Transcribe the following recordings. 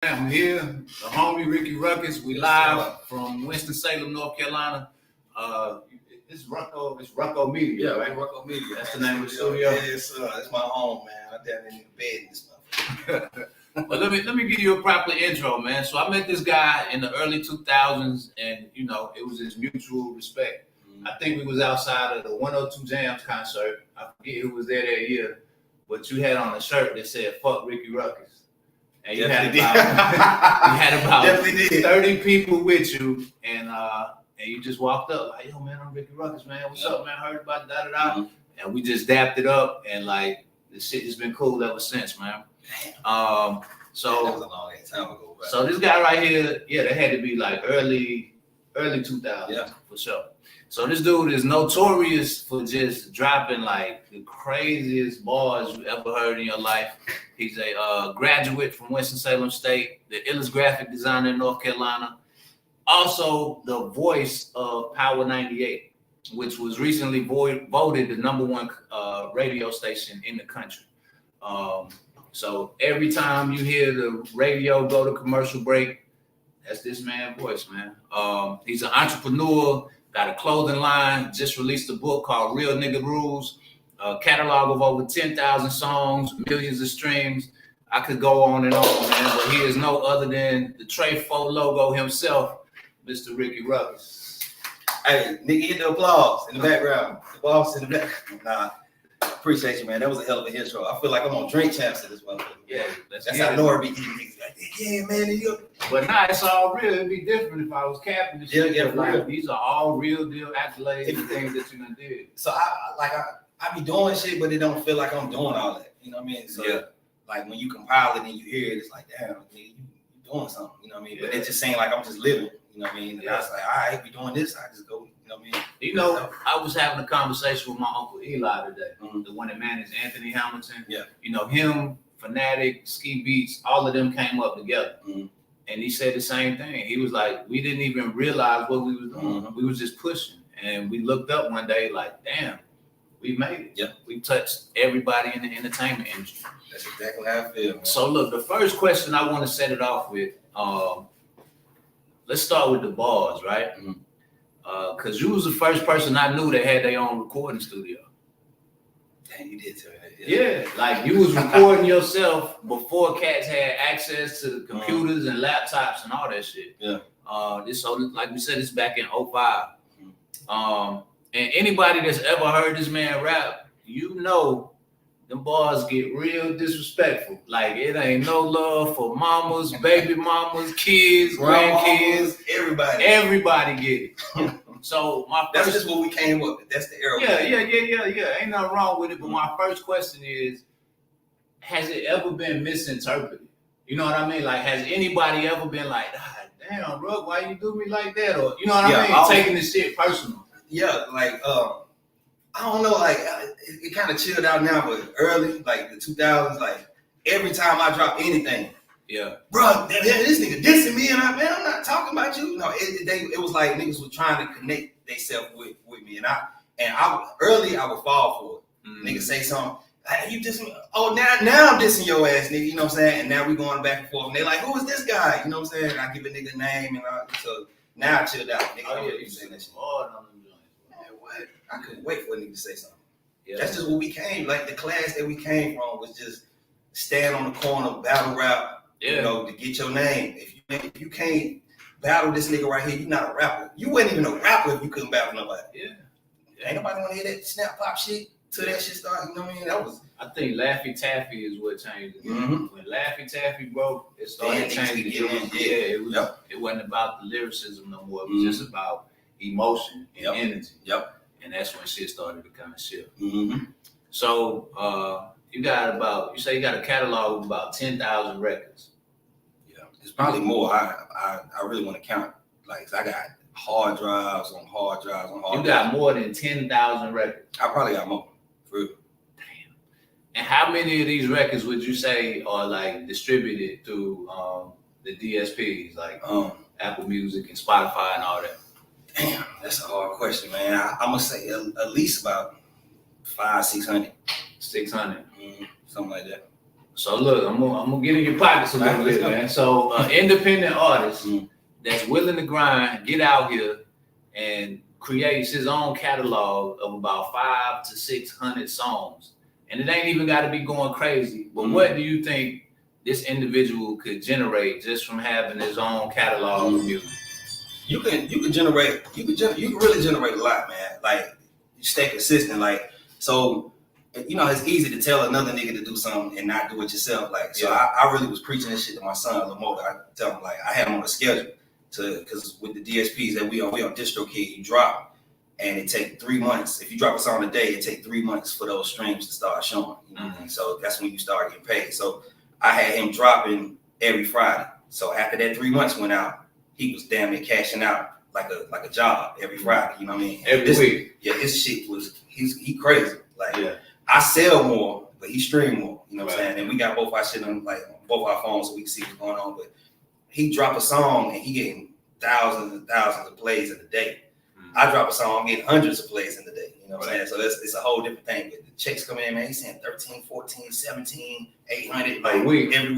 I'm here, the homie Ricky Ruckus. We live from Winston-Salem, North Carolina. It's Rucko Media, right? Rucko Media. That's the name of the studio. Yes, it's my home, man. I'm down in the bed this month. But let me give you a proper intro, man. So I met this guy in the early 2000s, and it was this mutual respect. I think we was outside of the 102 Jams concert. I forget who was there that year, but you had on a shirt that said "Fuck Ricky Ruckus." And you had about 30 people with you, and you just walked up like, "Yo, man, I'm Ricky Ruckus, man. What's up, man? Heard about da-da-da." And we just dapped it up, and like this shit has been cool ever since, man. So that was a long time ago. Right? So this guy right here, that had to be like early 2000s, for sure. So this dude is notorious for just dropping like the craziest bars you ever heard in your life. He's a graduate from Winston-Salem State, the illest graphic designer in North Carolina. Also the voice of Power 98, which was recently voted the #1 radio station in the country. So every time you hear the radio go to commercial break, that's this man's voice, man. He's an entrepreneur. Got a clothing line, just released a book called Real Nigga Rules, a catalog of over 10,000 songs, millions of streams. I could go on and on, man, but he is no other than the Trey 4 logo himself, Mr. Ricky Ruckus. Hey, nigga, get the applause in the background. The boss in the background. Nah, appreciate you, man. That was a hell of an intro. I feel like I'm on Drink Champs at this one. Yeah, that's how Nora be getting niggas like, yeah, man. But nah, it's all real. It'd be different if I was capping this shit. Yeah, like, these are all real deal accolades and things that you done did. So I be doing shit, but it don't feel like I'm doing all that. You know what I mean? So like when you compile it and you hear it, it's like, damn, nigga, you doing something. You know what I mean? Yeah. But it's just saying like I'm just living. You know what I mean? And I was like, all right, we doing this. I just go. You know what I mean? I was having a conversation with my uncle Eli today, the one that managed Anthony Hamilton. Yeah. Him, Fanatic, Ski Beats, all of them came up together. And he said the same thing. He was like, we didn't even realize what we was doing. We was just pushing. And we looked up one day like, damn, we made it. Yeah. We touched everybody in the entertainment industry. That's exactly how I feel, man. So look, the first question I want to set it off with, let's start with the bars, right? Because you was the first person I knew that had their own recording studio. Dang, you did tell me that. Yeah, like you was recording yourself before cats had access to the computers and laptops and all that shit. Yeah. So like we said, it's back in 2005. And anybody that's ever heard this man rap, them bars get real disrespectful. Like it ain't no love for mamas, baby mamas, kids, grandkids. Everybody get it. So that's just what we came up with. That's the era. Yeah. Ain't nothing wrong with it. But my first question is, has it ever been misinterpreted? You know what I mean? Like, has anybody ever been like, damn, bro, why you do me like that? Or you know what I mean? Taking this shit personal. Yeah, like I don't know, like it kind of chilled out now, but early, like the 2000s, like every time I drop anything, bro, this nigga dissing me, and I'm not talking about you. No, it was like niggas were trying to connect themselves with me, and I would fall for it. Niggas say something, hey, you dissing me? Oh, now I'm dissing your ass, nigga. You know what I'm saying? And now we going back and forth, and they like, who is this guy? You know what I'm saying? And I give a nigga a name, and so now I chilled out. Nigga, you saying that shit. What? I couldn't wait for a nigga to say something. Yeah. That's just what we came. Like the class that we came from was just stand on the corner, battle rap. To get your name. If you can't battle this nigga right here, you're not a rapper. You wasn't even a rapper if you couldn't battle nobody. Yeah. Ain't nobody want to hear that snap pop shit till that shit started. You know what I mean? I think Laffy Taffy is what changed it. When Laffy Taffy broke, it started changing the game. It wasn't about the lyricism no more. It was just about emotion and energy. And that's when shit started to kind of shift. So you say you got a catalog of about 10,000 records. Yeah, it's probably more. I really want to count. Like I got hard drives on hard drives. You got more than 10,000 records. I probably got more. For real. Damn. And how many of these records would you say are like distributed through the DSPs, like Apple Music and Spotify and all that? Damn, that's a hard question, man. I'm gonna say at least about 500-600. 600. Something like that. So look, I'm gonna get in your pockets a little bit, man. So independent artist that's willing to grind, get out here, and creates his own catalog of about 500 to 600 songs, and it ain't even got to be going crazy. But what do you think this individual could generate just from having his own catalog of music? You can really generate a lot, man. Like you stay consistent, like so. You know, it's easy to tell another nigga to do something and not do it yourself. Like, so I really was preaching this shit to my son, Lamota. I tell him, like, I had him on a schedule because with the DSPs that we on DistroKid, you drop, and it take 3 months. If you drop a song a day, it take 3 months for those streams to start showing. You know, so that's when you start getting paid. So I had him dropping every Friday. So after that 3 months went out, he was damn near cashing out like a job every Friday. You know what I mean? Every week. Yeah, his shit was he crazy. Like. I sell more, but he stream more. You know what I'm saying? And we got both our shit on both our phones so we can see what's going on. But he drop a song and he getting thousands and thousands of plays in a day. I drop a song, I'm getting hundreds of plays in the day. You know what I'm saying? So it's a whole different thing. But the checks come in, man, he's saying 13, 14, 17, 800 like every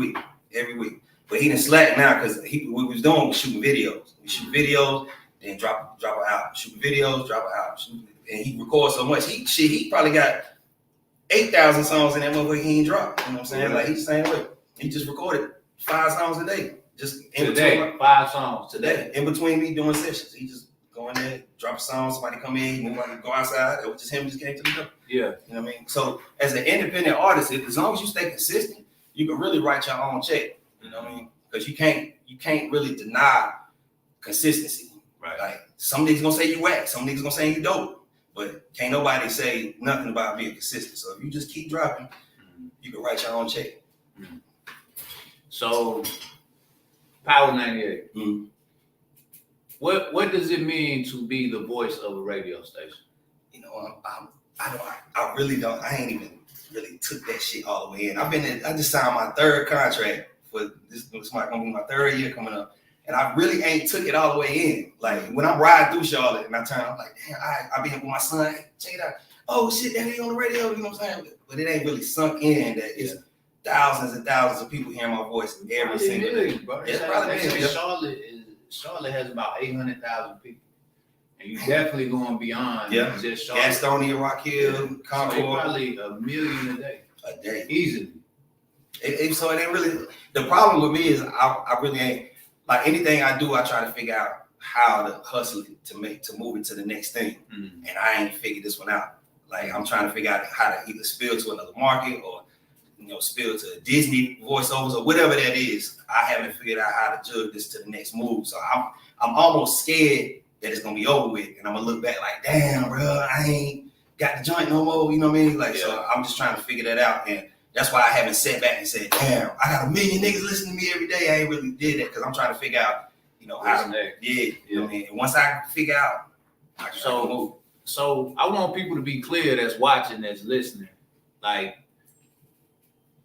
week. But he done slack now because what we was doing was shooting videos. We shoot videos, then drop an album. Shoot videos, drop an album. And he records so much. He probably got 8,000 songs in that motherfucker he ain't dropped. You know what I'm saying? Like he's saying, look, he just recorded 5 songs a day. Just in between 5 songs today. In between me doing sessions. He just go in there, drop a song, somebody come in, nobody go outside. It was just him just came to the door. Yeah. You know what I mean? So as an independent artist, as long as you stay consistent, you can really write your own check. You know what I mean? Because you can't really deny consistency. Right. Like some niggas gonna say you whack, some niggas gonna say you dope. But can't nobody say nothing about being consistent. So if you just keep dropping, you can write your own check. So, Power 98. What does it mean to be the voice of a radio station? You know, I really don't. I ain't even really took that shit all the way in. I just signed my 3rd contract for this. This might gonna be my 3rd year coming up. And I really ain't took it all the way in. Like when I'm riding through Charlotte and I turn, I'm like, damn, I be with my son. Hey, check it out. Oh shit, that ain't on the radio. You know what I'm saying? But it ain't really sunk in that it's thousands and thousands of people hearing my voice every single day. Bro. Charlotte has about 800,000 people, and you definitely going beyond just Charlotte. Gastonia, Rock Hill, Concord. So probably 1 million a day, easily. So it ain't really. The problem with me is I really ain't. Like anything I do, I try to figure out how to hustle it to move it to the next thing. And I ain't figured this one out. Like I'm trying to figure out how to either spill to another market or, you know, spill to Disney voiceovers or whatever that is. I haven't figured out how to jug this to the next move. So I'm almost scared that it's gonna be over with, and I'm gonna look back like, damn, bro, I ain't got the joint no more. You know what I mean? Like, so I'm just trying to figure that out. And that's why I haven't sat back and said, damn, I got 1 million niggas listening to me every day. I ain't really did that because I'm trying to figure out, you know, how to, you know what I mean? And once I figure out, I can move. So I want people to be clear that's watching, that's listening. Like,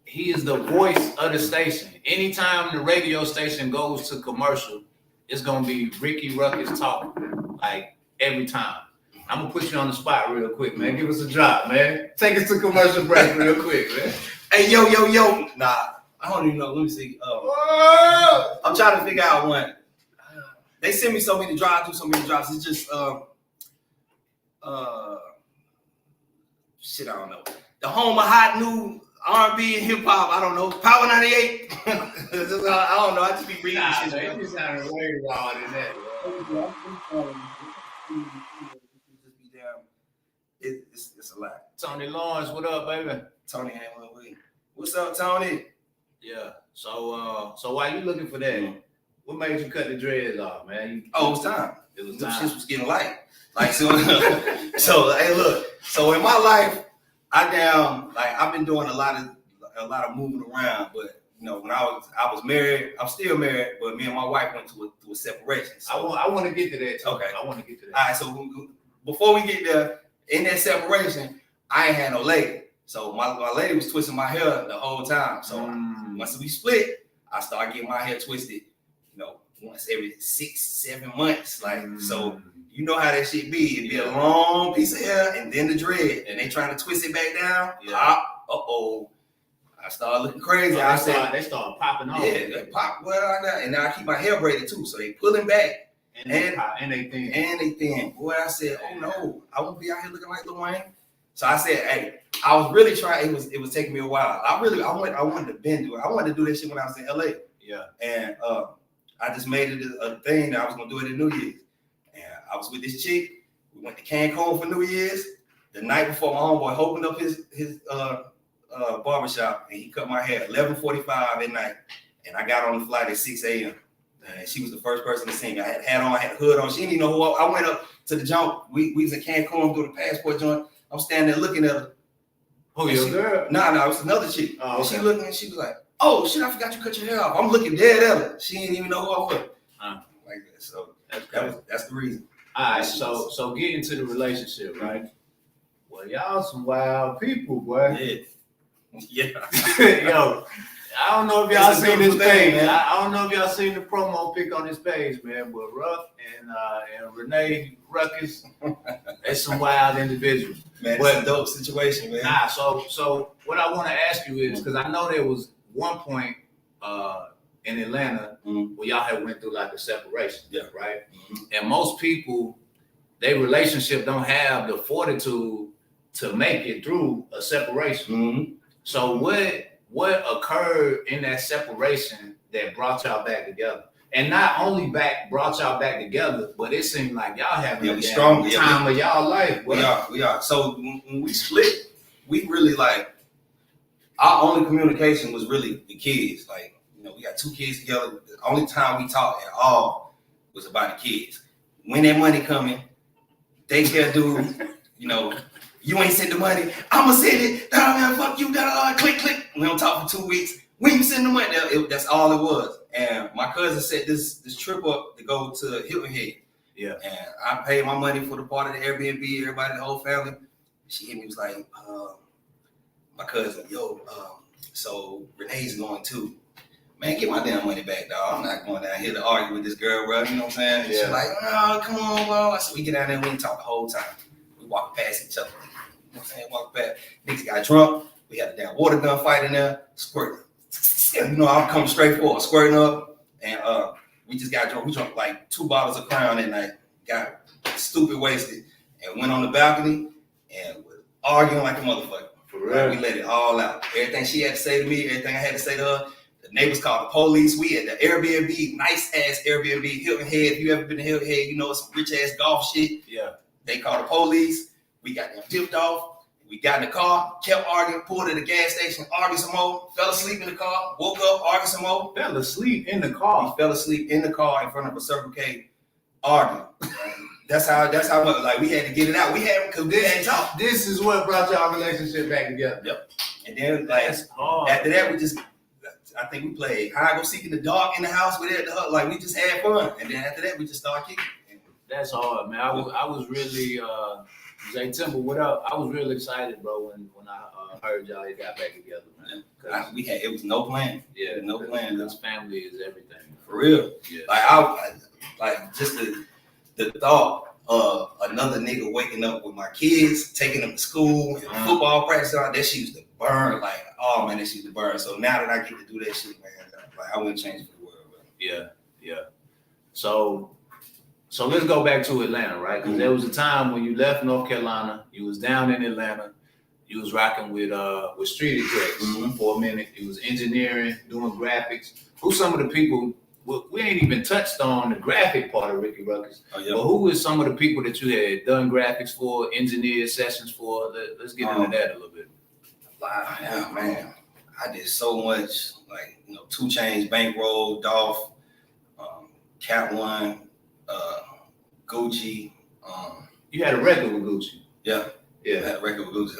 he is the voice of the station. Anytime the radio station goes to commercial, it's going to be Ricky Ruckus talking, like, every time. I'm going to put you on the spot real quick, man. Give us a drop, man. Take us to commercial break real quick, man. Hey, yo. Nah, I don't even know. Let me see. I'm trying to figure out one. They send me so many drops, do so many drops. It's just, shit, I don't know. The home of hot new R&B and hip hop, I don't know. Power 98. I don't know. I just be reading shit. Man, you sounded way raw than that, bro. It's a lot. Tony Lawrence, what up, baby? Tony ain't one way. What's up, Tony? Yeah. So while you looking for that, what made you cut the dreads off, man? It was time. It was time. Shit was getting light. Like so. Hey, look. So in my life, I've been doing a lot of moving around. But you know, when I was married, I'm still married, but me and my wife went through a separation. So I want to get to that too. Okay. I want to get to that. All right. So before we get there, in that separation, I ain't had no lady. So my lady was twisting my hair the whole time. So once we split, I started getting my hair twisted, you know, once every 6-7 months. Like, so you know how that shit be. It'd be a long piece of hair and then the dread. And they trying to twist it back down. Yeah. I started looking crazy. I said they started popping off. Yeah, they pop well, and now I keep my hair braided too, so they pulling back. And they thin. Boy, I said, oh no, I won't be out here looking like Lil Wayne. So I said, hey, I was really trying. It was taking me a while. I wanted to bend to it. I wanted to do this shit when I was in LA. Yeah. And I just made it a thing that I was gonna do it in New Year's. And I was with this chick. We went to Cancun for New Year's. The night before, my homeboy opened up his barbershop, and he cut my hair at 11:45 at night. And I got on the flight at 6 a.m. And she was the first person to see me. I had hat on, I had a hood on. She didn't even know who I went up to the joint. We was in Cancun doing the passport joint. I'm standing there looking at her. Oh, your girl? No, it was another chick. Oh, okay. And she looking, and she was like, oh shit, I forgot you cut your hair off. I'm looking dead at her. She didn't even know who I was. Like that. So that's the reason. All right, so get into the relationship, right? Well, y'all some wild people, boy. Yeah. Yo, I don't know if y'all seen this page. I don't know if y'all seen the promo pic on this page, man. But Ruff and Renee Ruckus, they some wild individuals. Man, it's a dope situation, man. Nah, so what I want to ask you is, because I know there was one point in Atlanta where y'all had went through like a separation, right? And most people, their relationship don't have the fortitude to make it through a separation. So what occurred in that separation that brought y'all back together? And not only brought y'all back together, but it seemed like y'all having a time of y'all life. We are. So when we split, we really like, our only communication was really the kids. Like, we got 2 kids together. The only time we talked at all was about the kids. When that money coming, daycare dude, you ain't send the money, I'ma send it. Nah, man, fuck you. Click. We don't talk for 2 weeks. When you send the money, that's all it was. And my cousin set this trip up to go to Hilton Head. Yeah. And I paid my money for the part of the Airbnb, everybody, the whole family. She hit me, was like, my cousin, so Renee's going too. Man, get my damn money back, dog. I'm not going down here to argue with this girl, bro. You know what I'm saying? Yeah. She's like, no, come on, bro. I said, we get down there, we ain't talk the whole time. We walk past each other. You know what I'm saying? Walk past. Niggas got drunk. We had a damn water gun fight in there, squirting. I'm coming straight forward, squirting up. And we just got drunk. We drank like 2 bottles of Crown that night. Got stupid wasted. And went on the balcony and was arguing like a motherfucker. For real. We let it all out. Everything she had to say to me, everything I had to say to her. The neighbors called the police. We had the Airbnb, nice ass Airbnb, Hilton Head. If you ever been to Hilton Head, it's some rich ass golf shit. Yeah. They called the police. We got them tipped off. We got in the car, kept arguing, pulled at the gas station, argued some more, fell asleep in the car, woke up, argued some more. Fell asleep in the car. We fell asleep in the car in front of a Circle K, arguing. That's how much, like, we had to get it out. We had, because we hadn't talked. This is what brought y'all relationship back together. Yep. And then, like, after that, I think we played hide and go seek in the dark in the house with it. Like, we just had fun. And then after that, we just started kicking. That's hard, man. I was really, Zay Timber, what up? I was really excited, bro, when I heard y'all got back together, man. It was no plan. Yeah, no plan. This family is everything. For real. Yeah. Like just the thought of another nigga waking up with my kids, taking them to school, and football practice, that shit used to burn. Like, oh man, that shit used to burn. So now that I get to do that shit, man, like, I wouldn't change it for the world, bro. Yeah. So let's go back to Atlanta, right? Because there was a time when you left North Carolina, you was down in Atlanta, you was rocking with street execs for a minute. You was engineering, doing graphics. Who's some of the people? We ain't even touched on the graphic part of Ricky Ruckus. Oh, yeah. But who was some of the people that you had done graphics for, engineered sessions for? Let's get into that a little bit. Yeah, man, I did so much. Like, 2 Chainz, Bankroll, Dolph, Cat One. Gucci. You had a record with Gucci. Yeah. I had a record with Gucci.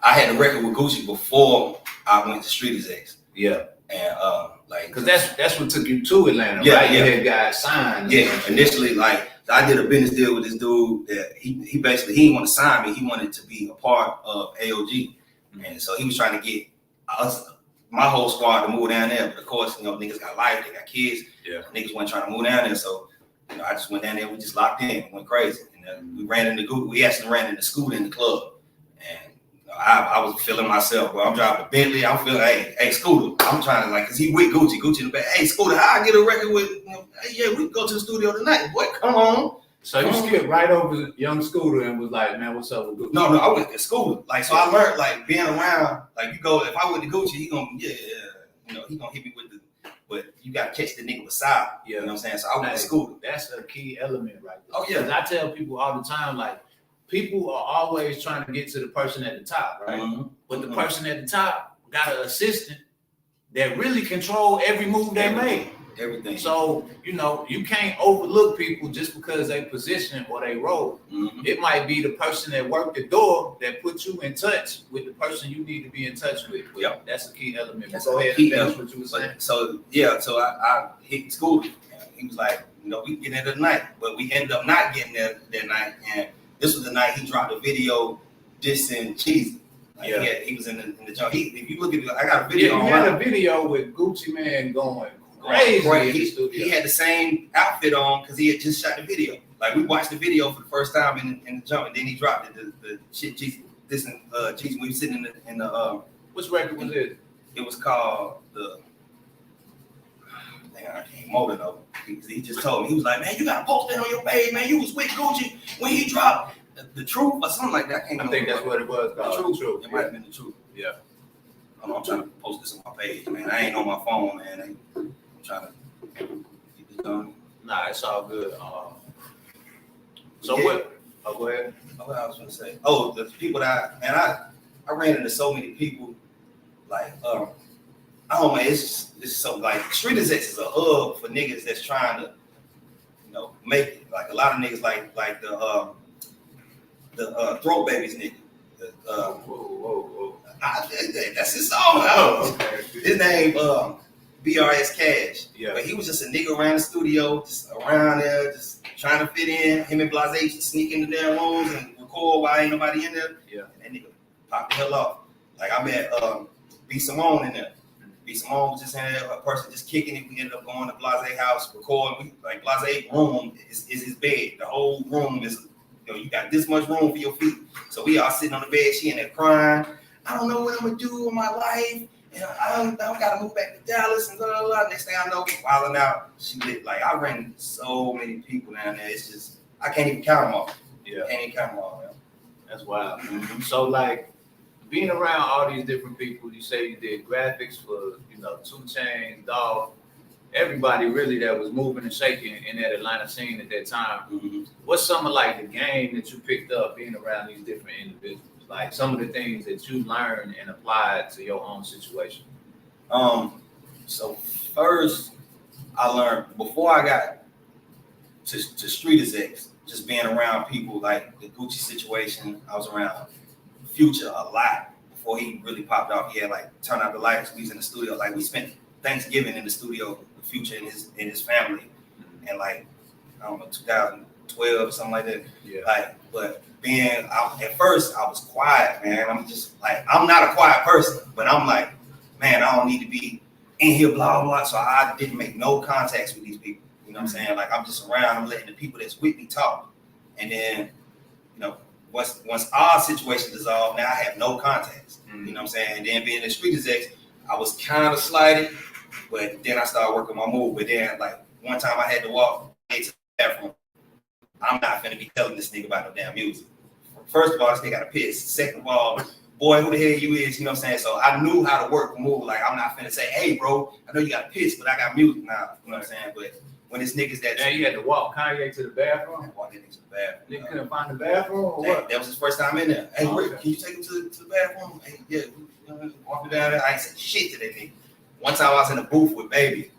I had a record with Gucci before I went to Street Execs. Yeah. And because that's what took you to Atlanta, right? You had got signed. Yeah. Initially, like, I did a business deal with this dude that he basically, he didn't want to sign me. He wanted to be a part of AOG. And so he was trying to get us, my whole squad, to move down there. But of course, niggas got life, they got kids. Yeah. Niggas weren't trying to move down there. So I just went down there. We just locked in, went crazy, and we ran into Google. We actually ran into school in the club, and I was feeling myself, bro. I'm driving a Bentley. I'm feeling, hey, Scooter. I'm trying to cause he with Gucci in the back. Hey, Scooter, how I get a record with? Hey, yeah, we can go to the studio tonight. Boy, come on. So you skipped right over young Scooter and was like, man, what's up with Gucci? No, I went to school. Like, so I learned like being around. Like, you go, if I went to Gucci, he gonna he gonna hit me with the. But you gotta catch the nigga beside. You know what I'm saying? So I went to school. That's a key element right there. Oh yeah. Because I tell people all the time, like, people are always trying to get to the person at the top, right? Mm-hmm. But the person at the top got an assistant that really control every move they make. Everything. So, you can't overlook people just because they position or they role. Mm-hmm. It might be the person that worked the door that put you in touch with the person you need to be in touch with. Yep. That's a key element. Go ahead and finish what you were saying. So I hit school. He was like, we get there tonight, but we ended up not getting there that night. And this was the night he dropped a video dissing Cheesy. Like he was in the jump. If you look at it, I got a video. Yeah, you had a video with Gucci Mane going crazy. He had the same outfit on because he had just shot the video. Like we watched the video for the first time in the jump, and then he dropped it. The shit, Cheesy, dissing Cheesy. We were sitting in the. Which record was it? It was called the. I can't mold it though. He just told me, he was like, man, you gotta post that on your page, man. You was with Gucci when he dropped the truth or something like that. I think that's what it was. The truth. It might have been the truth. Yeah. I'm trying to post this on my page, man. I ain't on my phone, man. I'm trying to keep this done. Nah, it's all good. What? Oh, go ahead. What I was gonna say? Oh, the people that I ran into so many people, like oh man, it's so like Street Execs is a hub for niggas that's trying to, make it. Like a lot of niggas like the Throat Babies nigga. Whoa. That's his song. Oh, okay. His name BRS Cash. Yeah. But he was just a nigga around the studio, just around there, just trying to fit in. Him and Blase used to sneak into their rooms and record while ain't nobody in there. Yeah. And that nigga popped the hell off. Like I met B Simone in there. B Simone was just in there, a person just kicking it. We ended up going to Blase house, recording. Like Blase room is his bed. The whole room is, you got this much room for your feet. So we all sitting on the bed, she in there crying. I don't know what I'm gonna do with my life. And I gotta move back to Dallas and blah, blah, blah. Next thing I know, get wilding out. She lit. Like I ran into so many people down there. It's just, I can't even count them all. Yeah. I can't even count them all, man. That's wild. Mm-hmm. So like, being around all these different people, you say you did graphics for, 2 Chainz, Dog, everybody really that was moving and shaking in that Atlanta scene at that time. Mm-hmm. What's some of like the game that you picked up being around these different individuals? Like some of the things that you learned and applied to your own situation? So first I learned, before I got to Street Execs, just being around people like the Gucci situation, I was around Future a lot before he really popped off. He had like Turn Out the Lights. We was in the studio. Like we spent Thanksgiving in the studio with Future and his family, and like 2012 or something like that. Yeah. Like, but being out at first, I was quiet, man. I'm just like, I'm not a quiet person, but I'm like, man, I don't need to be in here, blah blah. So I didn't make no contacts with these people. You know what I'm saying? Like I'm just around. I'm letting the people that's with me talk, and then Once our situation dissolved, now I have no contacts. Mm-hmm. You know what I'm saying? And then being in Street Execs, I was kind of slighted, but then I started working my move. But then, like, one time I had to walk into the bathroom. I'm not finna be telling this nigga about no damn music. First of all, this nigga got to piss. Second of all, boy, who the hell you is? You know what I'm saying? So I knew how to work the move. Like, I'm not finna say, hey, bro, I know you got to piss, but I got music now. You know what I'm saying? But when it's niggas that... And you had to walk Kanye to the bathroom? I walked that nigga to the bathroom. Nigga couldn't find the bathroom or what? That was his first time in there. Hey, Rick, can you take him to the bathroom? Hey, yeah, walking down there. I ain't said shit to that nigga. One time I was in a booth with Baby.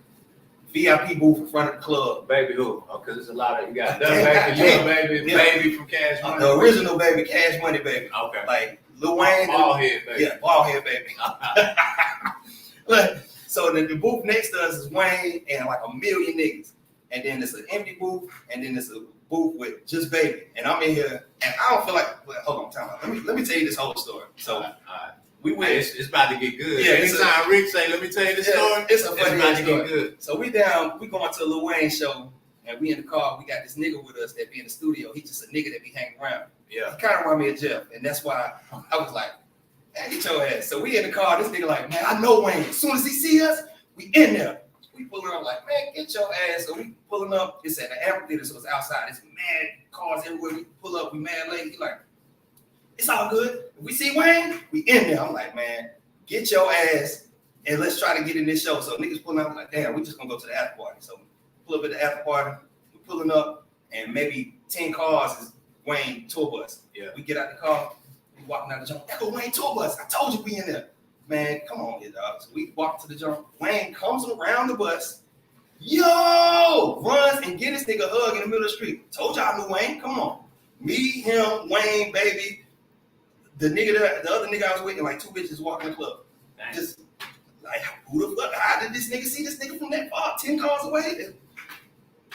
VIP booth in front of the club. Baby who? Oh, because there's a lot of... You got Dumb Baby, Lil Baby, Baby from Cash Money. The original Baby, Cash Money Baby. Okay. Like Lil Wayne. Ballhead Baby. Yeah, Ballhead Baby. So the booth next to us is Wayne and like a million niggas. And then it's an empty booth, and then it's a booth with just Baby. And I'm in here, and I don't feel like, well, hold on, time out. Let me tell you this whole story. So all right. We went. It's about to get good. Yeah, anytime Rick say, let me tell you this story, it's a funny about to story. get good. So we going to a Lil Wayne show, and we in the car. We got this nigga with us that be in the studio. He's just a nigga that be hanging around. Yeah. He kind of remind me of Jeff, and that's why I was like, Man, get your ass. So we in the car. This nigga like, man, I know Wayne. As soon as he see us, we in there. We pulling up like, man, get your ass. So we pulling up. It's at the amphitheater, so it's outside. It's mad cars everywhere. We pull up. We mad late. He like, it's all good. If we see Wayne, we in there. I'm like, man, get your ass and let's try to get in this show. So niggas pulling up like, damn, we just gonna go to the after party. So we pull up at the after party. We're pulling up, and maybe 10 cars is Wayne tour bus. Yeah. We get out the car. We walking out the jump. That go Wayne tour bus. I told you we in there. Man, come on here, dog. So we walk to the jump. Wayne comes around the bus. Yo! Runs and get this nigga a hug in the middle of the street. Told y'all I knew Wayne. Come on. Me, him, Wayne, baby. The other nigga I was with, and like 2 bitches walking the club. Dang. Just like, who the fuck? How did this nigga see this nigga from that far? 10 cars away?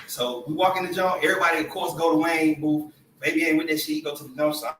So we walk in the jump. Everybody, of course, go to Wayne booth. Baby ain't with that shit. He go to the north side.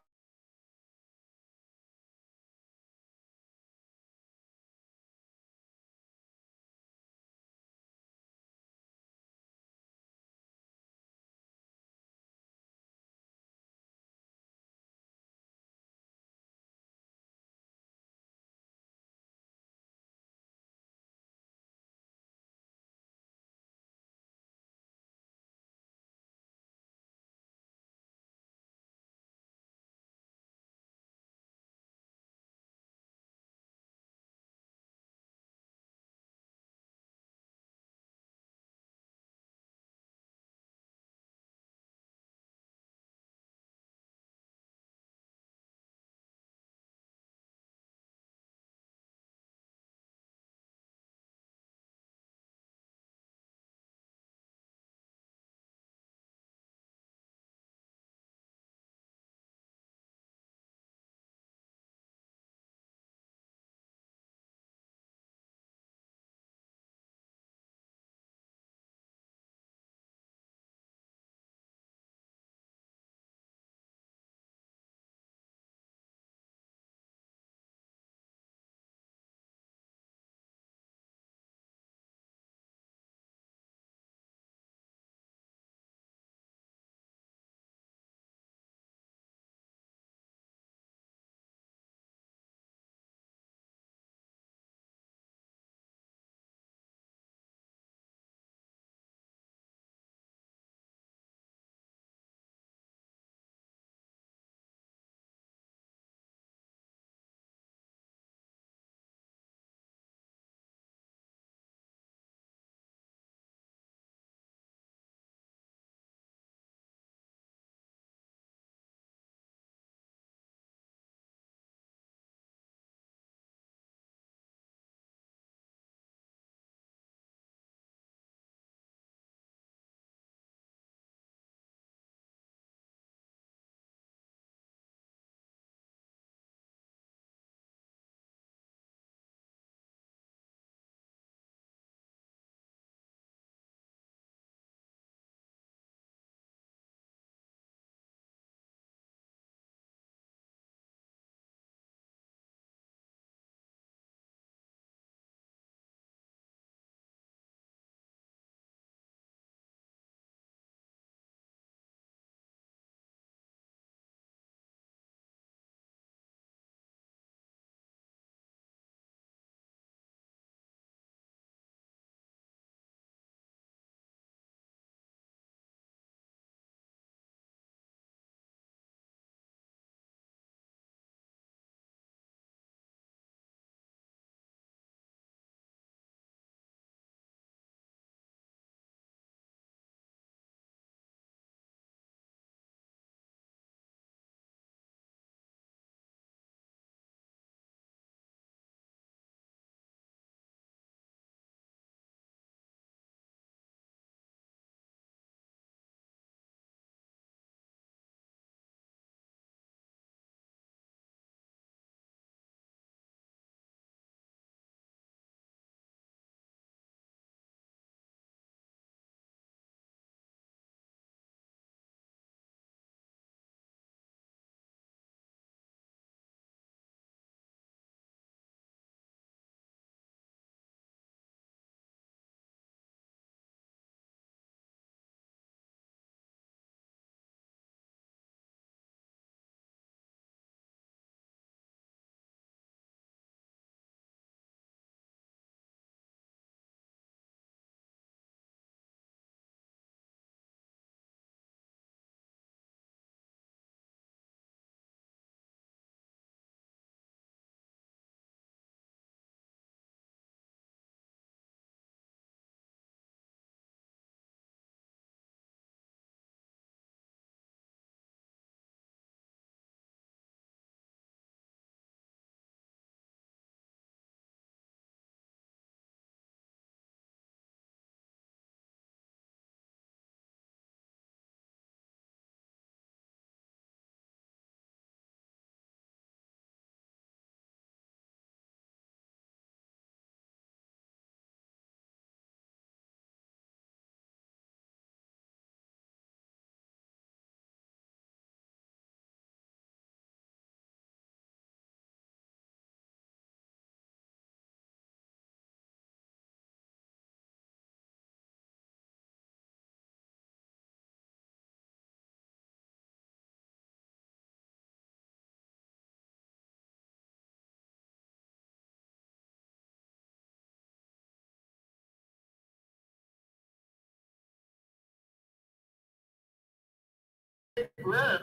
Hey,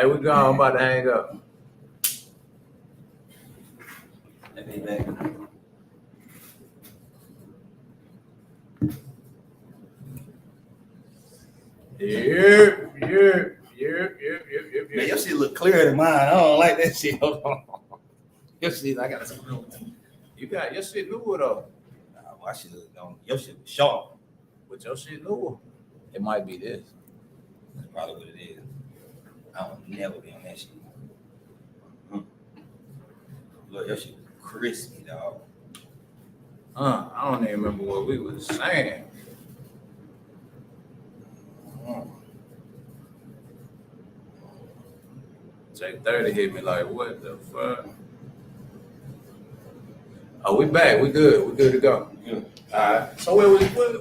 we gone. I'm about to hang up. Let me back. Yeah. Man, your shit look clearer than mine. I don't like that shit. Hold on. Your shit, I got some real. You got your shit newer though. Nah, my shit look on. Your shit was sharp. But your shit newer. It might be this. That's probably what it is. I don't never be on that shit. Look, your shit was crispy, dog. I don't even remember what we was saying. Take 30 hit me like, what the fuck? Oh, we back. We good. We good to go. Yeah. All right. So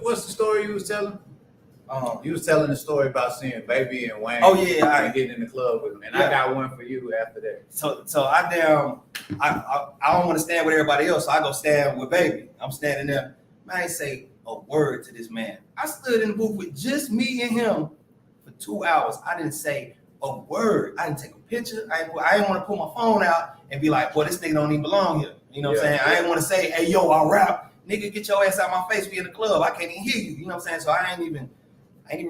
what's the story you was telling? You was telling the story about seeing Baby and Wayne. Oh yeah, and getting in the club with him, and I got one for you after that. So I don't want to stand with everybody else, so I go stand with Baby. I'm standing there. Man, I ain't say a word to this man. I stood in the booth with just me and him for 2 hours. I didn't say a word. I didn't take a picture. I didn't want to pull my phone out and be like, boy, this nigga don't even belong here. You know what I'm saying? I didn't want to say, hey, yo, I rap. Nigga, get your ass out my face. We in the club. I can't even hear you. You know what I'm saying? So I ain't even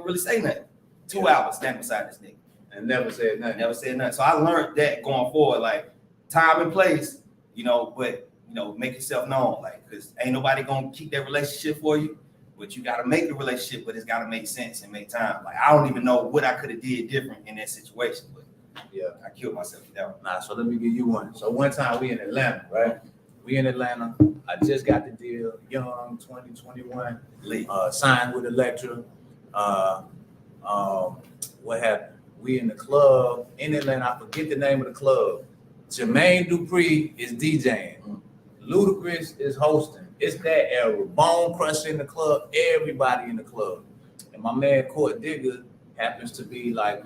really say nothing. 2 hours standing beside this nigga. And never said nothing. Never said nothing. So I learned that going forward, like time and place, but make yourself known, like, because ain't nobody gonna keep that relationship for you, but you gotta make the relationship, but it's gotta make sense and make time. Like, I don't even know what I could have did different in that situation, but yeah, I killed myself with that one. Nah, so let me give you one. So one time we in Atlanta, right? We in Atlanta. I just got the deal, young, 2021, signed with Elektra. What happened? We in the club in Atlanta. I forget the name of the club. Jermaine Dupri is DJing. Ludacris is hosting. It's that era. Bone Crusher in the club. Everybody in the club. And my man Court Digger happens to be like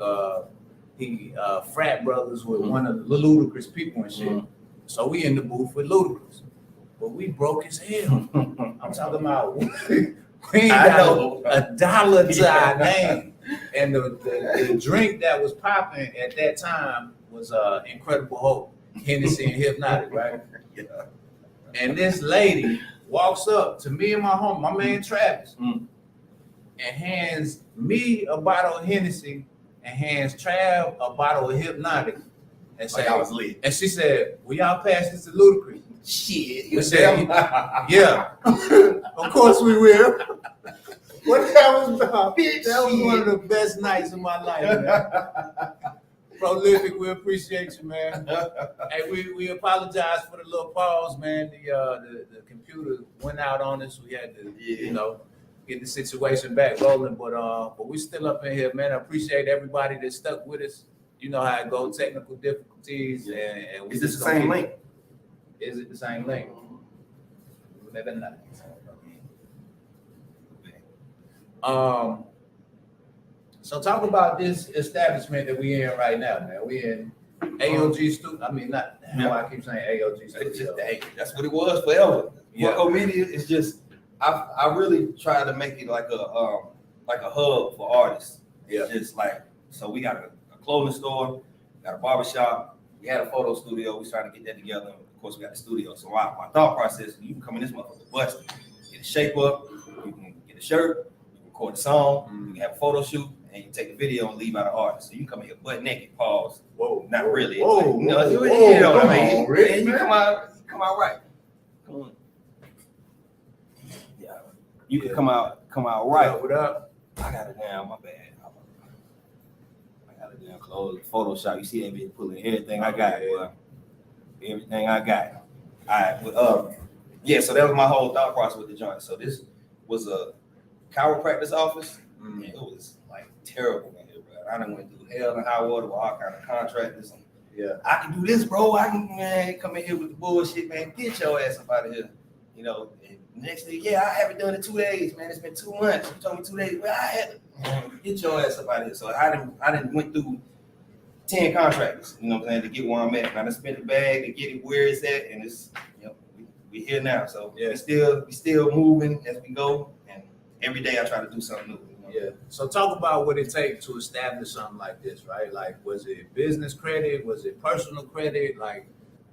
he frat brothers with one of the Ludacris people and shit. So we in the booth with Ludacris. But we broke as hell. I'm talking about we ain't got a dollar to our name. And the drink that was popping at that time was Incredible Hope, Hennessy and Hypnotic, right? Yeah. And this lady walks up to me and my homie, my man Travis, and hands me a bottle of Hennessy and hands Trav a bottle of Hypnotic. And say, I was lit. And she said, will y'all pass this to Ludacris? Shit. You said, yeah. Of course we will. What that was about? Bitch, that was one of the best nights of my life, man. Prolific, we appreciate you, man. Hey, we apologize for the little pause, man. The computer went out on us. We had to, get the situation back rolling. But we still up in here, man. I appreciate everybody that stuck with us. You know how it goes, technical difficulties. And is this the same link? Is it the same link? Maybe not. So talk about this establishment that we in right now, man. We in AOG Studio. I mean, not how I keep saying AOG Studio. It's just that's what it was forever. Yeah. For media, it's just I really try to make it like a hub for artists. Yeah. It's just like, so we got a clothing store, got a barbershop, we had a photo studio. We trying to get that together. Of course, we got the studio. So my thought process: you can come in this motherfucker busted, get a shape up, you can get a shirt, you can record a song, you can have a photo shoot, and you can take a video and leave out an artist. So you come in here butt naked, pause. Whoa, not really. Whoa, you know what I mean? Really, and you come out right. Come on. Yeah, you can come out right. What up? I got it down. My bad. I got it down. Close Photoshop. You see that bitch pulling everything I got, boy. Everything I got. All right. Well, so that was my whole thought process with the joint. So this was a chiropractor's office. And it was like terrible in here, bro. I done went through hell and high water with all kind of contractors. And I can do this, bro. I can come in here with the bullshit, man. Get your ass up out of here. And next thing, I haven't done it 2 days, man. It's been 2 months. You told me 2 days. Well, I had to get your ass up out of here. So I didn't went through 10 contractors, you know what I'm saying, to get where I'm at. I done spent the bag to get it where it's at, and it's, we here now. So we still moving as we go, and every day I try to do something new. You know Yeah. So talk about what it takes to establish something like this, right? Like, was it business credit? Was it personal credit? Like,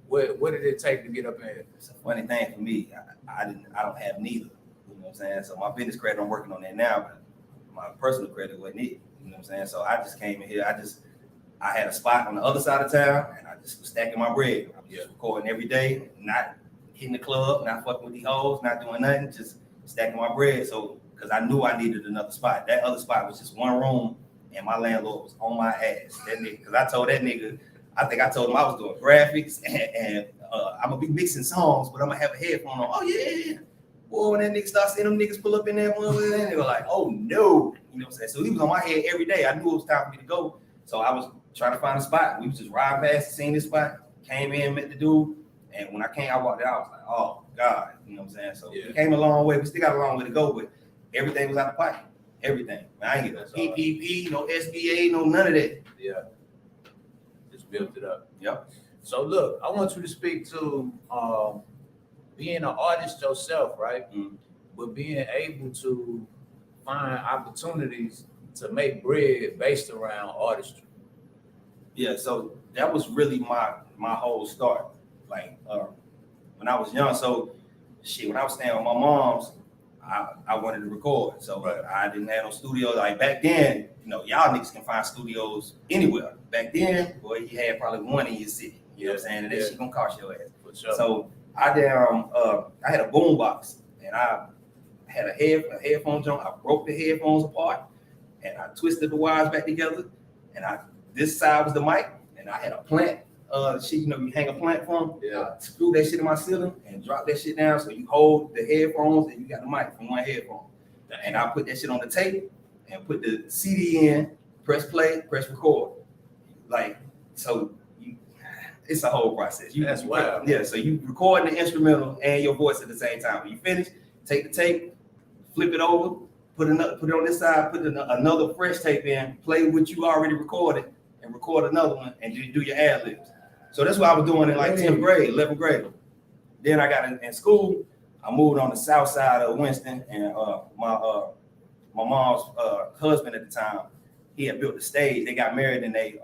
what did it take to get up in here? It's a funny thing for me. I don't have neither. You know what I'm saying? So my business credit, I'm working on that now, but my personal credit wasn't it. You know what I'm saying? So I just came in here. I had a spot on the other side of town, and I just was stacking my bread. I was just recording every day, not hitting the club, not fucking with these hoes, not doing nothing, just stacking my bread. So, because I knew I needed another spot. That other spot was just one room, and my landlord was on my ass. That nigga, because I told that nigga, I think I told him I was doing graphics, and I'm gonna be mixing songs, but I'm gonna have a headphone on. Oh yeah. Boy, when that nigga started seeing them niggas pull up in there, they were like, oh no. You know what I'm saying? So he was on my head every day. I knew it was time for me to go. So I was trying to find a spot. We was just riding past, seeing this spot, came in, met the dude. And when I came, I walked out, I was like, oh God, you know what I'm saying? So we came a long way. We still got a long way to go, but everything was out of pocket. Everything. Man, I ain't get no PPP, no SBA, no none of that. Yeah. Just built it up. Yep. So look, I want you to speak to being an artist yourself, right? Mm-hmm. But being able to find opportunities to make bread based around artistry. Yeah, so that was really my whole start. Like when I was young, so shit, when I was staying with my mom's, I wanted to record. So I didn't have no studio. Like back then, you know, y'all niggas can find studios anywhere. Back then, boy, you had probably one in your city. You know what I'm saying? And that shit gonna cost your ass. For sure. So I had a boom box, and I had a headphone joint. I broke the headphones apart, and I twisted the wires back together. And this side was the mic, and I had a plant. Shit, you know, you hang a plant from. Yeah. I screw that shit in my ceiling and drop that shit down, so you hold the headphones and you got the mic from one headphone. And I put that shit on the tape and put the CD in, press play, press record. Like, so it's a whole process. That's wild. Yeah, so you record the instrumental and your voice at the same time. When you finish, take the tape, flip it over, put it on this side, put another fresh tape in, play what you already recorded, and record another one, and you do your ad libs. So that's what I was doing in like 10th grade, 11th grade. Then I got in school. I moved on the south side of Winston, and my mom's husband at the time, he had built the stage. They got married in a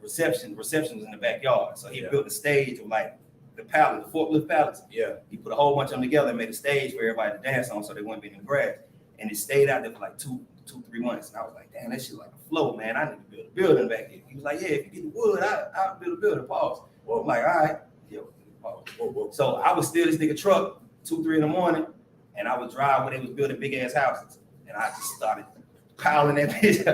reception was in the backyard. So he built a stage of like the forklift pallets. Yeah. He put a whole bunch of them together and made a stage for everybody to dance on, so they wouldn't be in the grass. And it stayed out there for like 2-3 months. And I was like, damn, that shit like a flow, man. I need to build a building back here. He was like, yeah, if you get the wood, I'll build a building. Pause. Well, I'm like, all right. Pause. So I would steal this nigga truck 2-3 in the morning, and I would drive where they was building big ass houses. And I just started piling that bitch.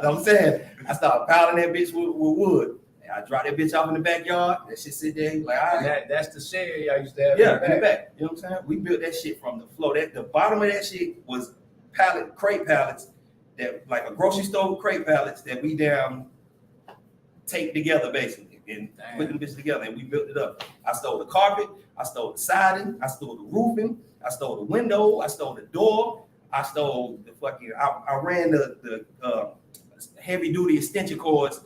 I'm saying, I started piling that bitch with wood. And I dropped that bitch off in the backyard. That shit sit there. Like, all right. That's the shed y'all used to have. Yeah, in the back. You know what I'm saying? We built that shit from the floor. The bottom of that shit was crate pallets, that like a grocery store crate pallets that we taped together basically and put them bitches together, and we built it up. I stole the carpet, I stole the siding, I stole the roofing, I stole the window, I stole the door, I stole the fucking. I ran the heavy duty extension cords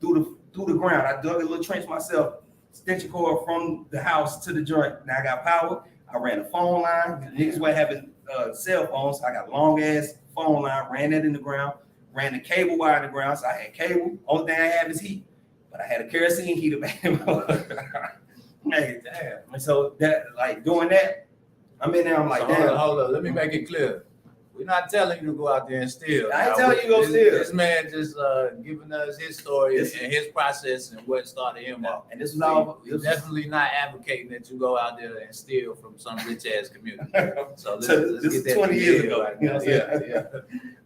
through the ground. I dug a little trench myself, extension cord from the house to the joint. Now I got power. I ran a phone line. Niggas were having cell phones. So I got a long ass phone line. Ran that in the ground. Ran the cable wire in the ground. So I had cable. Only thing I have is heat. But I had a kerosene heater back in my hey, damn. And so that, like, doing that, I'm in there. I'm like, damn. Hold up. Let me make it clear. We're not telling you to go out there and steal. I ain't telling you to go steal. This man just giving us his story and his process and what started him off. And this is all. We're definitely not advocating that you go out there and steal from some rich ass community. So let's this get is that 20 years ago. Like, you know yeah.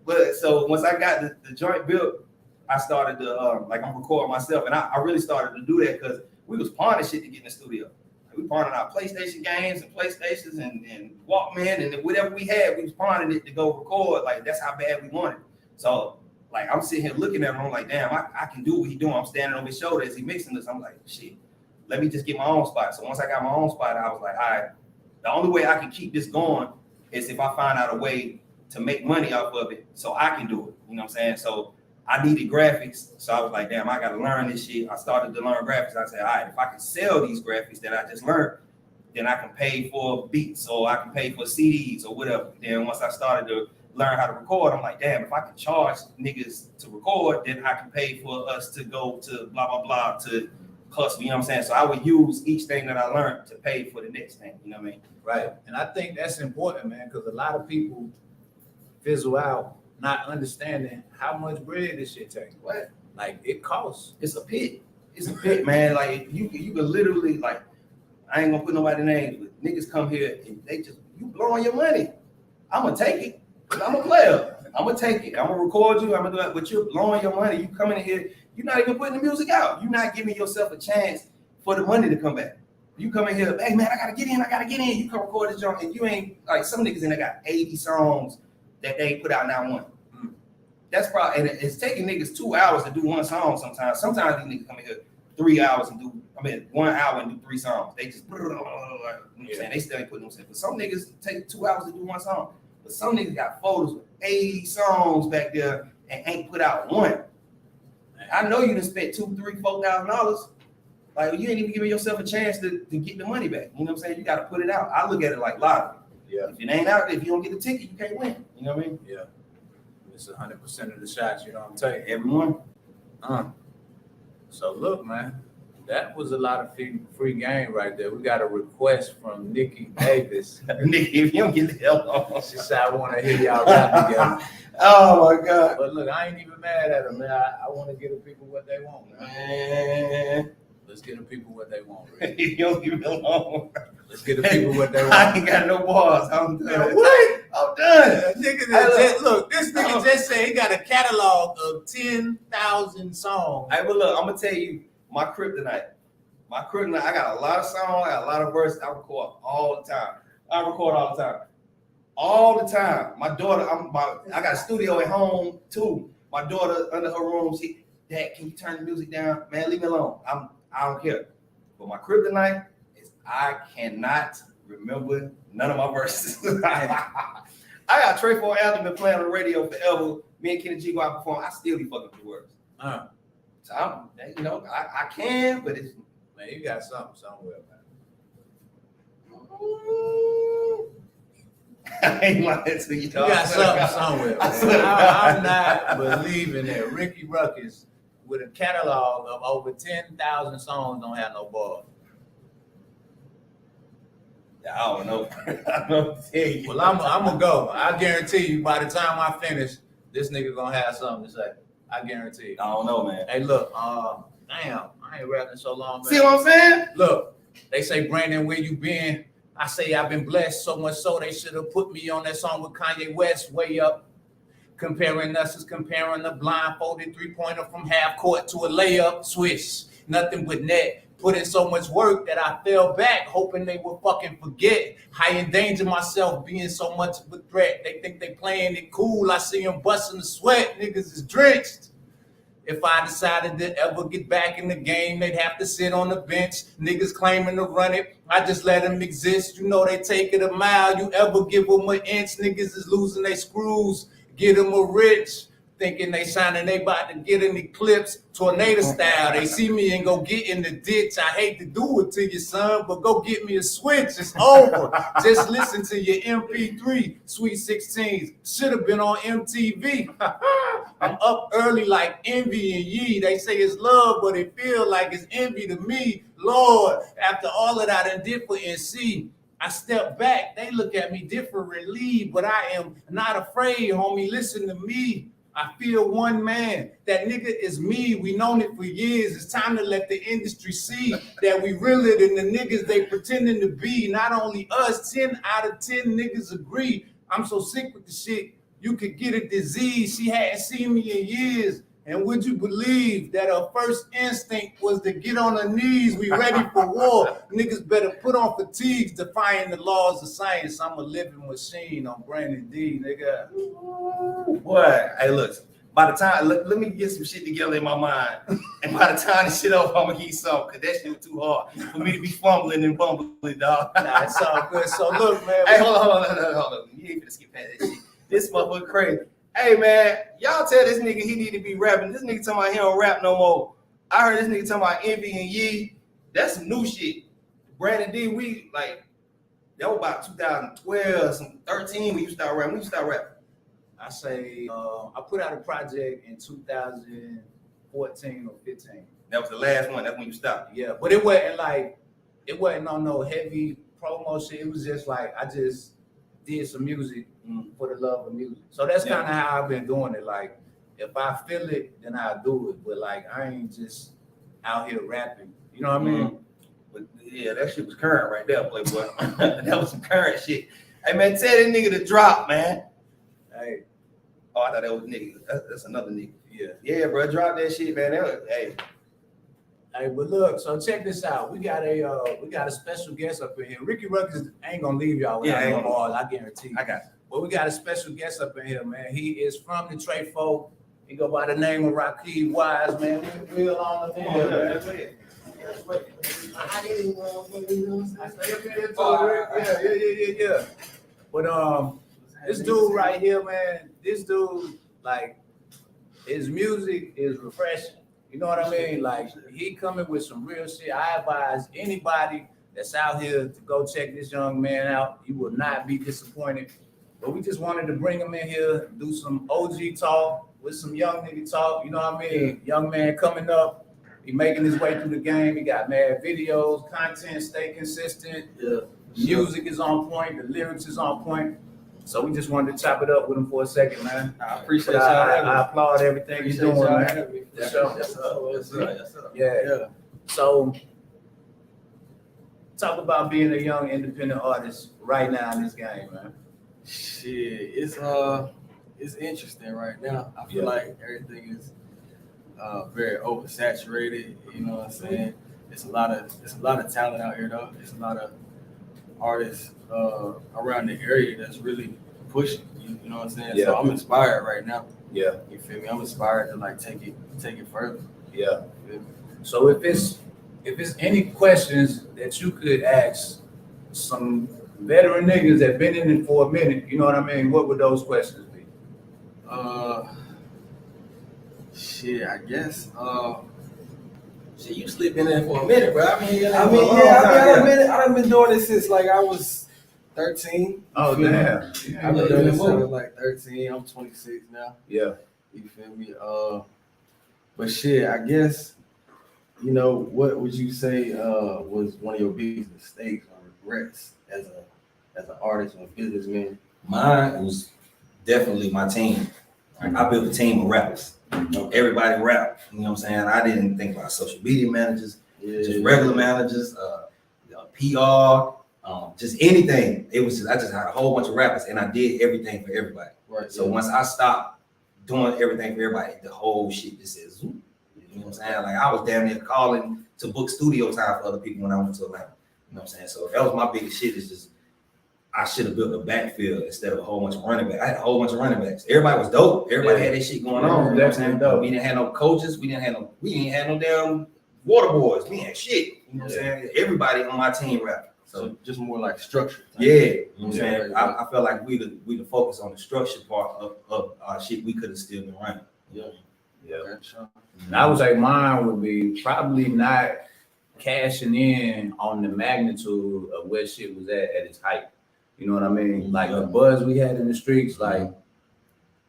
But so once I got the joint built, I started to like I'm recording myself, and I really started to do that because we was pawning shit to get in the studio. We pawning our PlayStation games and PlayStations and Walkman and whatever we had, we was pawning it to go record. Like, that's how bad we wanted. So, like, I'm sitting here looking at him. I'm like, damn, I can do what he's doing. I'm standing on his shoulder as he mixing this. I'm like, shit, let me just get my own spot. So once I got my own spot, I was like, all right, the only way I can keep this going is if I find out a way to make money off of it so I can do it. You know what I'm saying? So I needed graphics. So I was like, damn, I got to learn this shit. I started to learn graphics. I said, all right, if I can sell these graphics that I just learned, then I can pay for beats or I can pay for CDs or whatever. Then once I started to learn how to record. I'm like, damn, if I can charge niggas to record, then I can pay for us to go to blah, blah, blah, to hustle, you know what I'm saying? So I would use each thing that I learned to pay for the next thing, you know what I mean? Right. And I think that's important, man, because a lot of people fizzle out not understanding how much bread this shit takes. What? Like, it costs. It's a pit. It's a pit, man. Like, you can literally, like, I ain't gonna put nobody's names, but niggas come here and they just, you blowing your money. I'm gonna take it. I'm a player. I'm gonna take it. I'm gonna record you. I'm gonna do it, but you're blowing your money. You coming in here, you're not even putting the music out. You're not giving yourself a chance for the money to come back. You come in here, hey man, I gotta get in. You come record this joint, and you ain't, like, some niggas in there got 80 songs that they put out now one. That's probably, and it's taking niggas 2 hours to do one song sometimes. Sometimes these niggas come in here 3 hours and do, 1 hour and do 3 songs. They just, you know what I'm saying? They still ain't putting themselves. But some niggas take 2 hours to do one song. But some niggas got photos with 80 songs back there and ain't put out one. I know you done spent $2,000, $3,000, $4,000. Like, you ain't even giving yourself a chance to get the money back. You know what I'm saying? You got to put it out. I look at it like lottery. Yeah. If it ain't out there, if you don't get the ticket, you can't win. You know what I mean? Yeah. It's 100% of the shots, you know what I'm saying? Everyone. So look, man, that was a lot of free game right there. We got a request from Nikki Davis. Nikki, if you don't get the hell off. She said, I want to hear y'all rap together. Oh my God. But look, I ain't even mad at her, man. I want to give the people what they want, man. Let's give the people what they want, man. You don't leave me alone. Let's give the people what they want. I ain't got no bars. I'm done. Man, what? I'm done. Look, this nigga just said he got a catalog of 10,000 songs. Hey, but look, I'm going to tell you my kryptonite. I got a lot of songs. I got a lot of verses. I record all the time. All the time. My daughter, I got a studio at home too. My daughter under her room, Dad, can you turn the music down? Man, leave me alone. I don't care. But my kryptonite is I cannot remember none of my verses. I got Trey Ford album been playing on the radio forever. Me and Kenny G go out and perform. I still be fucking with the words. So I can, but it's, man, you got something somewhere, man. I ain't lying to you. You got something somewhere, man. I'm not believing that Ricky Ruckus with a catalog of over 10,000 songs don't have no bars. I don't know. I don't tell you. Well, I'm gonna go. I guarantee you by the time I finish, this nigga gonna have something to say. I guarantee you. I don't know, man. Hey, look, damn, I ain't rapping so long, man. See what I'm saying? Look, they say, Brandon, where you been? I say I've been blessed so much so they should have put me on that song with Kanye West, Way Up. Comparing us is comparing the blindfolded 3-pointer from half court to a layup, swish, nothing but net. Put in so much work that I fell back, hoping they would fucking forget. I endanger myself being so much of a threat. They think they playing it cool. I see them busting the sweat. Niggas is drenched. If I decided to ever get back in the game, they'd have to sit on the bench. Niggas claiming to run it. I just let them exist. You know they take it a mile. You ever give them an inch, niggas is losing their screws. Get them a rich. Thinking they signing, they about to get an eclipse, tornado style. They see me and go get in the ditch. I hate to do it to you, son, but go get me a switch. It's over. Just listen to your MP3, Sweet 16s. Should have been on MTV. I'm up early like Envy and Ye. They say it's love, but it feel like it's envy to me. Lord, after all of that I did for NC, I step back. They look at me differently, but I am not afraid, homie. Listen to me. I feel one man. That nigga is me. We known it for years. It's time to let the industry see that we realer than the niggas they pretending to be. Not only us, 10 out of 10 niggas agree. I'm so sick with the shit. You could get a disease. She hadn't seen me in years. And would you believe that her first instinct was to get on her knees? We ready for war. Niggas better put on fatigues, defying the laws of science. I'm a living machine on Brandon D, nigga. Boy, hey, look. By the time, let me get some shit together in my mind. And by the time this shit up, I'm gonna get some, because that shit was too hard for me to be fumbling and bumbling, dog. Nah, it's all good. So look, man. Hey, hold on. You ain't gonna skip past that shit. This motherfucker crazy. Hey man, y'all tell this nigga he need to be rapping. This nigga talking about he don't rap no more. I heard this nigga talking about Envy and Ye. That's some new shit. Brandon D, that was about 2012, some 13 when you start rapping. I say I put out a project in 2014 or 15. That was the last one. That's when you stopped. Yeah, but it wasn't on no heavy promo shit. It was just like I just did some music for the love of music. So that's kind of how I've been doing it. Like if I feel it, then I'll do it. But like I ain't just out here rapping. You know what I mean? But yeah, that shit was current right there, Playboy. That was some current shit. Hey man, tell that nigga to drop, man. Hey. Oh, I thought that was nigga. That's another nigga. Yeah, bro, drop that shit, man. Hey, but look, so check this out. We got a special guest up in here. Ricky Ruckus ain't gonna leave y'all without no balls, I guarantee you. I got you. But we got a special guest up in here, man. He is from the Detroit folk. He go by the name of Ruckus Wise, man. We're on the here, man. Yeah. But this dude right here, man. This dude, like, his music is refreshing. You know what I mean? Like, he coming with some real shit. I advise anybody that's out here to go check this young man out. You will not be disappointed. But we just wanted to bring him in here, do some OG talk with some young nigga talk. You know what I mean? Young man coming up. He making his way through the game. He got mad videos, content, stay consistent. Yeah. Music is on point. The lyrics is on point. So we just wanted to chop it up with him for a second, man. I appreciate y'all. I applaud everything he's doing, man. Yes, sir. Yeah. So talk about being a young independent artist right now in this game, man. Shit, it's interesting right now. I feel like everything is very oversaturated. You know what I'm saying? It's a lot of talent out here though. It's a lot of artists around the area that's really pushing. You know what I'm saying? Yeah. So I'm inspired right now. Yeah. You feel me? I'm inspired to like take it further. Yeah. So if it's any questions that you could ask some veteran niggas that been in it for a minute, you know what I mean? What would those questions be? Shit, I guess. Shit, you sleep in there for a minute, bro. I've been doing this since like I was 13. Oh, damn. I've been doing this since I was like 13. I'm 26 now. Yeah. You feel me? But shit, I guess, you know, what would you say was one of your biggest mistakes or regrets as an artist or a businessman? Mine was definitely my team. I built a team of rappers. You know, everybody rap. You know what I'm saying? I didn't think about social media managers, just regular managers, PR, just anything. I just had a whole bunch of rappers and I did everything for everybody. Right. So once I stopped doing everything for everybody, the whole shit just says, you know what I'm saying? Like I was damn near calling to book studio time for other people when I went to Atlanta. You know what I'm saying? So that was my biggest shit, is just I should have built a backfield instead of a whole bunch of running backs. I had a whole bunch of running backs. Everybody was dope. Everybody had their shit going on. You know what I'm saying? Dope. We didn't have no coaches. We didn't have no damn water boys. We ain't had shit. You know what I'm saying? Everybody on my team rap. So just more like structure. Yeah. You know what I'm saying? I felt like we the focus on the structure part of our shit. We could have still been running. Yeah. Sure. I would say mine would be probably not cashing in on the magnitude of where shit was at its height. You know what I mean? Like the buzz we had in the streets, like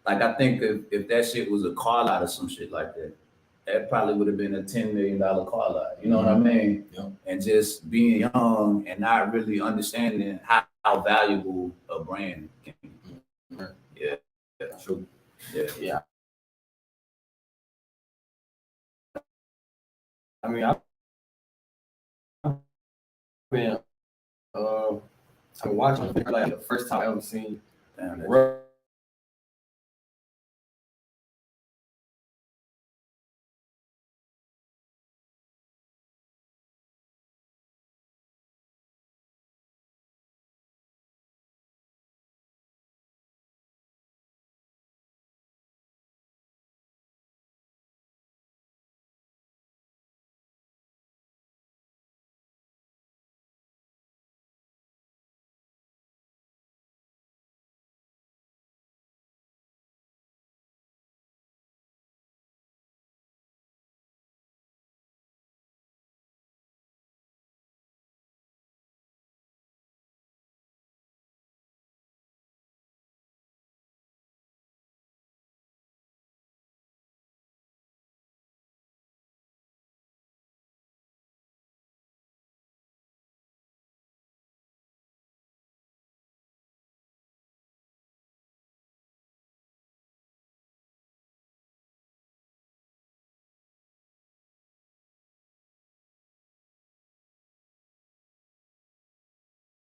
I think if that shit was a call out or some shit like that, that probably would have been a $10 million call out. You know what I mean? Yeah. And just being young and not really understanding how valuable a brand can be. Yeah. True. Yeah. I mean, I've been watching like the first time I ever seen